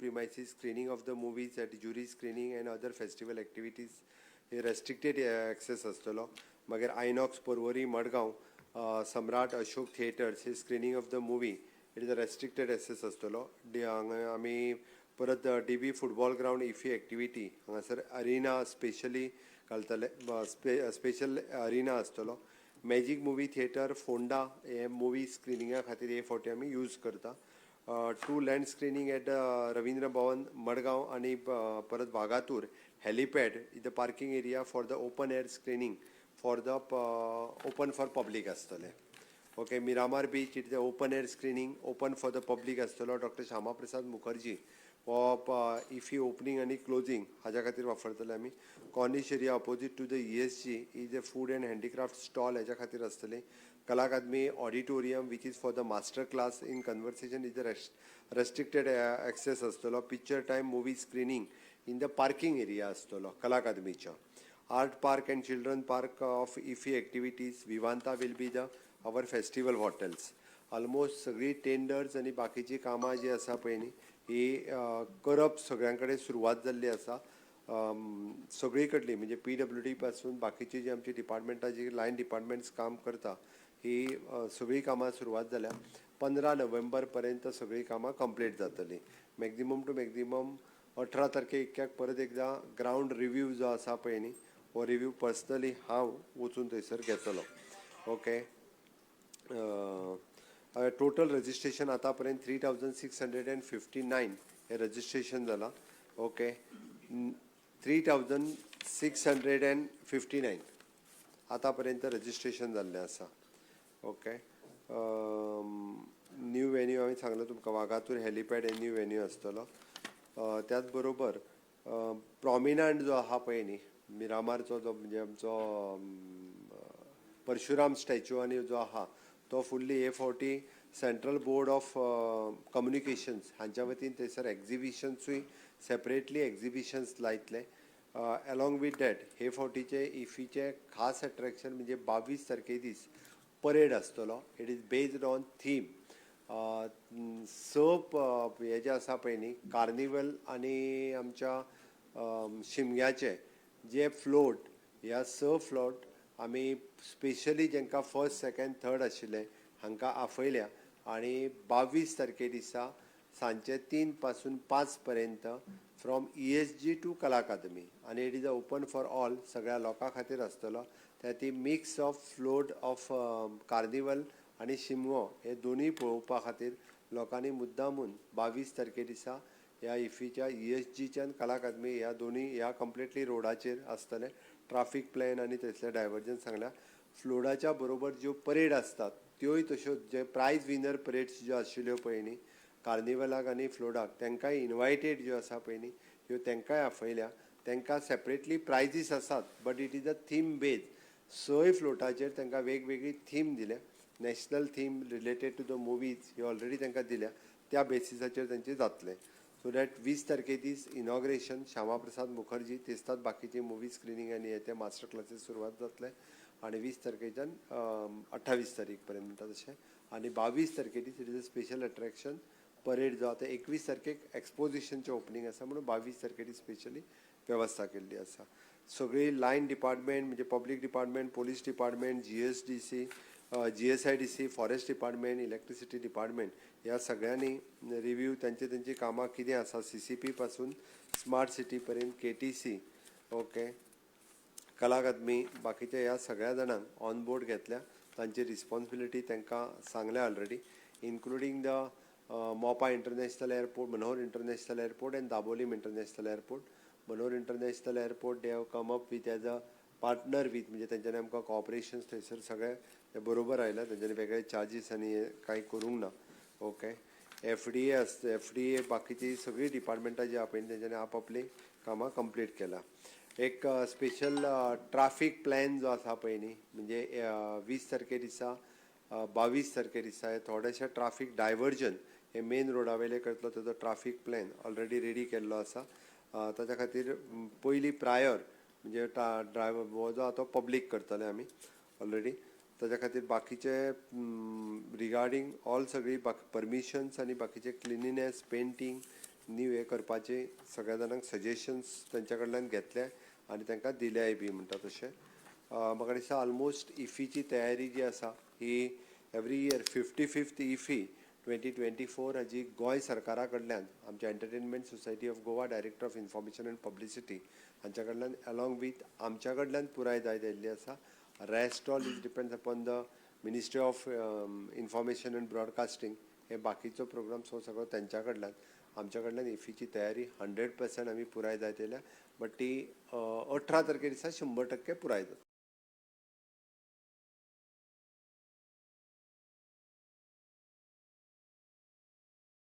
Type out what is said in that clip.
premises, screening of the movies at jury screening and other festival activities हे restricted access आसतलो. मागीर Inox Porvorim Madgaon, Samrat Ashok theatres हे screening of the movie it is a restricted access आसतलो. आमी परत DB football ground IFFI activity हांगासर arena specially घालतले, special arena आसतलो. मॅजीक मुवी थिएटर फोंडा हे मुवी स्क्रिनिंगा खातीर हे फावटी आमी यूज करता. 2 land screening at Rabindra Bhavan Madgaon आणि परत Vagator helipad the parking area for the open air screening for the open for public आसतले. Okay, Miramar beach it the open air screening open for the public आसतलो. डॉक्टर श्यामा प्रसाद मुखर्जी हो इफी ओपनिंग आनी closing हाज्या खातीर वापरतले आमी. Corniche area opposite to the ESG is a food and handicraft stall हेज्या खातीर आसतले. कला अकादमी auditorium which is for the master class in conversation is the restricted access आसतलो. Picture time movie screening in the parking area आसतलो कला अकादमीच्या. Art park and children park of IFFI activities Vivanta will be the our festival hotels. Almost सगळी tenders आनी बाकीची कामां जी आसा पळय न्ही ही करप सगळ्यां कडेन सुरवात जाल्ली आसा. सगळी कडली म्हणजे PWD पासून बाकीची जी आमची डिपार्टमेंटां जी लायन डिपार्टमेंट्स काम करता ही सगळी कामां सुरवात जाल्या. 15 नोव्हेंबर पर्यंत सगळी कामां कंप्लीट जातली. मॅक्झिमम टू मॅक्झिमम 18 तारखेक परत एकदा ग्राउंड रिव्यू जो आसा पळय न्ही हो रिव्यू पर्सनली हांव वचून थंयसर घेतलो. ओके, टोटल रजिस्ट्रेशन आता पर्यंत 3659 हे रजिस्ट्रेशन जाला. ओके, 3659 आता पर्यंत रजिस्ट्रेशन जाल्लें आसा. ओके, न्यू वेन्यू हांवें सांगलो तुमकां वागातूर हेलिपॅड हे न्यू वेन्यू आसतलो. त्याच बरोबर प्रॉमिनंट जो आहा पळय न्ही मिरामारचो जो म्हणजे आमचो परशुराम स्टॅच्यू आनी जो आहा तो फुल्ली हे फावटी सेंट्रल बोर्ड ऑफ कम्युनिकेशन्स हांच्या वतीन थंयसर एक्झिबिशन्सूय सेपरेटली एक्झिबिशन्स लायतले. अलॉंग वीथ डॅट हे फावटीचे इफीचे खास अट्रॅक्शन म्हणजे 22 तारखे दीस परेड आसतलो. It is based on theme. हे जे आसा पळय न्ही कार्निवल आनी आमच्या शिमग्याचे जे फ्लोट ह्या फ्लोट आमी स्पेशली जेंकां फर्स्ट सेकंड थर्ड आशिल्ले हांकां आफयल्या आनी 22 तारखे दिसा सांजचे 3 पासून 5 पर्यंत फ्रॉम ESG टू कला अकादमी आनी it is open for all सगळ्या लोकां खातीर आसतलो. त्या ती mix of float of carnival आनी शिमगो हे दोनूय पळोवपा खातीर लोकांनी मुद्दामून 22 तारखे दिसा ह्या इफीच्या ESGच्यान कला अकादमी ह्या दोनूय ह्या कंप्लिटली रोडाचेर आसतले. ट्राफीक प्लॅन आनी थंयसले डायवर्जन्स सांगल्या. फ्लोटाच्या बरोबर ज्यो परेड आसतात त्योय तश्यो जे प्रायज विनर परेड्स ज्यो आशिल्ल्यो पळय न्ही कार्निवलाक आनी फ्लोटाक तांकांय इनवायटेड ज्यो आसा पळय न्ही ह्यो तांकांय आफयल्या. तांकां सेपरेटली प्रायजीस आसात but it is a theme based. 6 फ्लोटाचेर तांकां वेगवेगळी थीम दिल्या. National theme related to the movies ह्यो ऑलरेडी तांकां दिल्या. त्या बेसिसाचेर तांचें जातलें. सो दॅट 20 तारखे दीस इनॉग्रेशन श्यामा प्रसाद मुखर्जी तेस्ताच बाकीची मुवी स्क्रिनींग आनी हे मास्टर क्लासीस सुरवात जातले आनी 20 तारखेच्यान 28 तारीख पर्यंत तशें आनी 22 तारखे दीस it is a special attraction parade जो आतां 21 तारखेक एक्सपोजिशनचें ओपनिंग आसा म्हणून 22 तारखे दीस स्पेशली वेवस्था केल्ली आसा. सगळी लायन डिपार्टमेंट म्हणजे public department, police department, GSDC, GSIDC, forest department, electricity department ह्या सगळ्यांनी रिव्यू तेंची कामां कितें आसा CCP पासून स्मार्ट सिटी पर्यंत KTC ओके कला अकादमी बाकीच्या ह्या सगळ्या जाणांक ऑन बोर्ड घेतल्या. तांची रिस्पॉन्सिबिलिटी तांकां सांगल्या ऑलरेडी इन्क्लुडींग द मोपा international airport, Manohar international airport end Dabolim international airport. Manohar international airport they have come up with as a partner with म्हणजे तेंच्यांनी आमकां कॉपरेशन्स थंयसर सगळे ते बरोबर आयल्या. तेंच्यांनी वेगळे चार्जीस आनी हे कांय करूंक ना. ओके, FDA आसता FDA बाकीची सगळी डिपार्टमेंटां जी आहा पळय तेंच्यांनी आपआपली कामां कंप्लीट केला. एक स्पेशल ट्राफीक प्लॅन जो आसा पळय न्ही म्हणजे 20 तारखे दिसा 22 तारखे दिसा हे थोडेशे ट्राफीक डायवर्जन हे मेन रोडा वयले करतलो. तेजो ट्राफीक प्लॅन ऑलरेडी रेडी केल्लो आसा. ताच्या खातीर पयली प्रायर म्हणजे ड्रायव्हर हो जो आहा तो पब्लीक करतले आमी ऑलरेडी. ताच्या खातीर बाकीचे रिगार्डींग ऑल सगळी परमिशन्स आनी बाकीचे क्लिनिनेस पेंटींग नीव हे करपाचे सगळ्या जाणांक सजेशन्स तेंच्या कडल्यान घेतले आनी तांकां दिल्याय बी म्हणटा तशें म्हाका दिसता ऑलमोस्ट इफीची तयारी जी आसा ही एवरी इयर 55th इफी 2024 हाजी गोंय सरकारा कडल्यान आमच्या entertainment society of Goa director of information end publicity हांच्या कडल्यान अलॉंग वीथ आमच्या कडल्यान पुराय जायत आयिल्ली आसा rest all is depends upon the ministry of information end broadcasting हे बाकीचो प्रोग्राम सगळो तेंच्या कडल्यान आमच्या कडल्यान इफीची तयारी 100% आमी पुराय जायत येयल्या बट ती 18 तारखे दिसा 100% पुराय जाता.